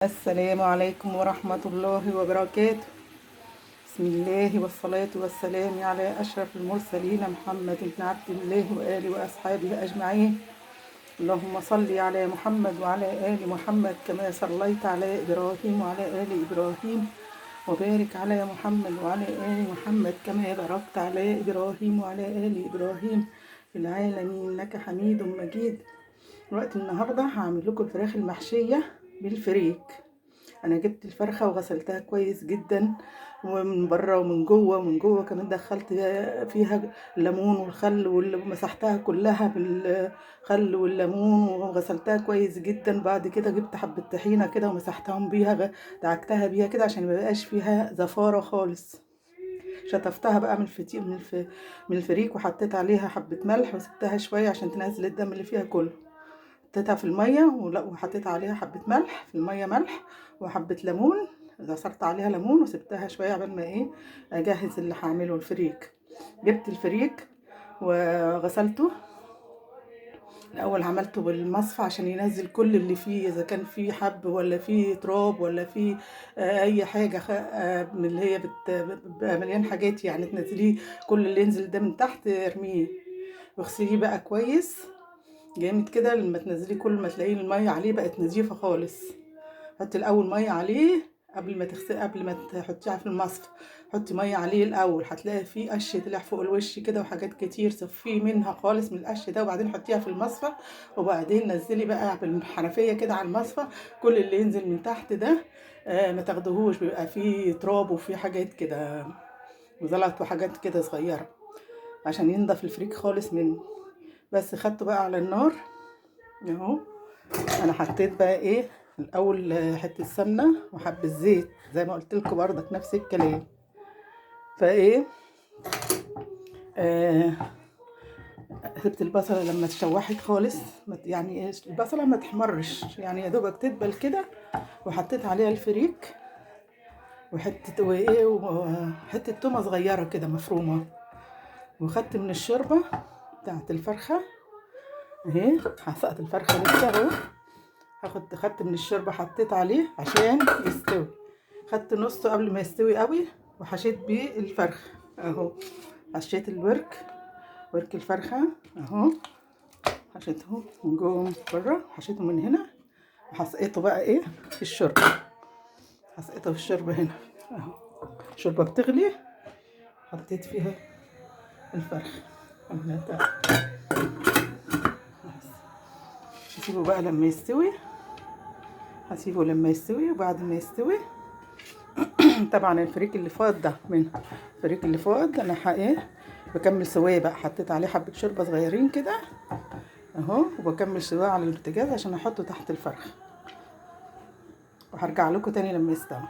السلام عليكم ورحمة الله وبركاته. بسم الله والصلاة والسلام على أشرف المرسلين محمد بن عبد الله وآله وأصحابه أجمعين. اللهم صل على محمد وعلى آل محمد كما صليت على إبراهيم وعلى آل إبراهيم، وبارك على محمد وعلى آل محمد كما باركت على إبراهيم وعلى آل إبراهيم في العالمين إنك حميد مجيد. وقت النهاردة هعمل لكم الفراخ المحشية بالفريك. انا جبت الفرخه وغسلتها كويس جدا، ومن بره ومن جوه، ومن جوه كمان دخلت فيها الليمون والخل ومسحتها كلها بالخل والليمون وغسلتها كويس جدا. بعد كده جبت حبه طحينه كده ومسحتهم بيها، دعكتها بيها كده عشان ميبقاش فيها زفاره خالص. شطفتها بقى من الفريك وحطيت عليها حبه ملح وسبتها شويه عشان تنزل الدم اللي فيها كله. حطيتها في الميه وحطيت عليها حبه ملح في الميه، ملح وحبه ليمون، عصرت عليها ليمون وسبتها شويه قبل ما اجهز اللي هعمله الفريك. جبت الفريك وغسلته الاول، عملته بالمصفى عشان ينزل كل اللي فيه، اذا كان فيه حب ولا فيه تراب ولا فيه اي حاجه من اللي هي بتبقى مليان حاجات، يعني تنزليه كل اللي ينزل ده من تحت ارميه واغسليه بقى كويس جامد كده. لما تنزليه كل ما تلاقيه الميه عليه بقت نظيفه خالص. حطي الاول ميه عليه قبل ما تغسلي، قبل ما تحطيها في المصفى حطي ميه عليه الاول، هتلاقي فيه قش طلع فوق الوش كده وحاجات كتير، صفيه منها خالص من القش ده وبعدين حطيها في المصفى، وبعدين نزلي بقى بالحنفيه كده على المصفى كل اللي ينزل من تحت ده. ما تاخدهوش، بيبقى فيه تراب وفيه حاجات كده وزلط وحاجات كده صغيره عشان ينضف الفريك خالص منه. بس خدته بقى على النار اهو. انا حطيت بقى الاول حته سمنه وحبه زيت زي ما قلت لكم برضك نفس الكلام. آه سبت البصله لما اتشوحت خالص، يعني البصله ما تحمرش، يعني يا دوبك تدبل كده، وحطيت عليها الفريك وحته تومه صغيره كده مفرومه، وخدت من الشوربه بتاعت الفرخه اهي. حسقت الفرخه لسه اهو، خدت من الشوربه حطيت عليه عشان يستوي. خدت نصه قبل ما يستوي قوي وحشيت بيه الفرخه اهو. حشيت ورك الفرخه اهو، حشيته من جوه ومن بره، حشيته من هنا وحسقته بقى في الشوربه. حسقته في الشوربه هنا اهو. الشوربه بتغلي حطيت فيها الفرخه. هسيبه بقى لما يستوي، هسيبه لما يستوي. وبعد ما يستوي طبعا الفريك اللي فاض ده الفريك اللي فاض انا بكمل سواه بقى. حطيت عليه حبه شوربه صغيرين كده اهو، وبكمل سواه على البوتاجاز عشان احطه تحت الفرخ، وهرجع لكم تاني لما يستوي.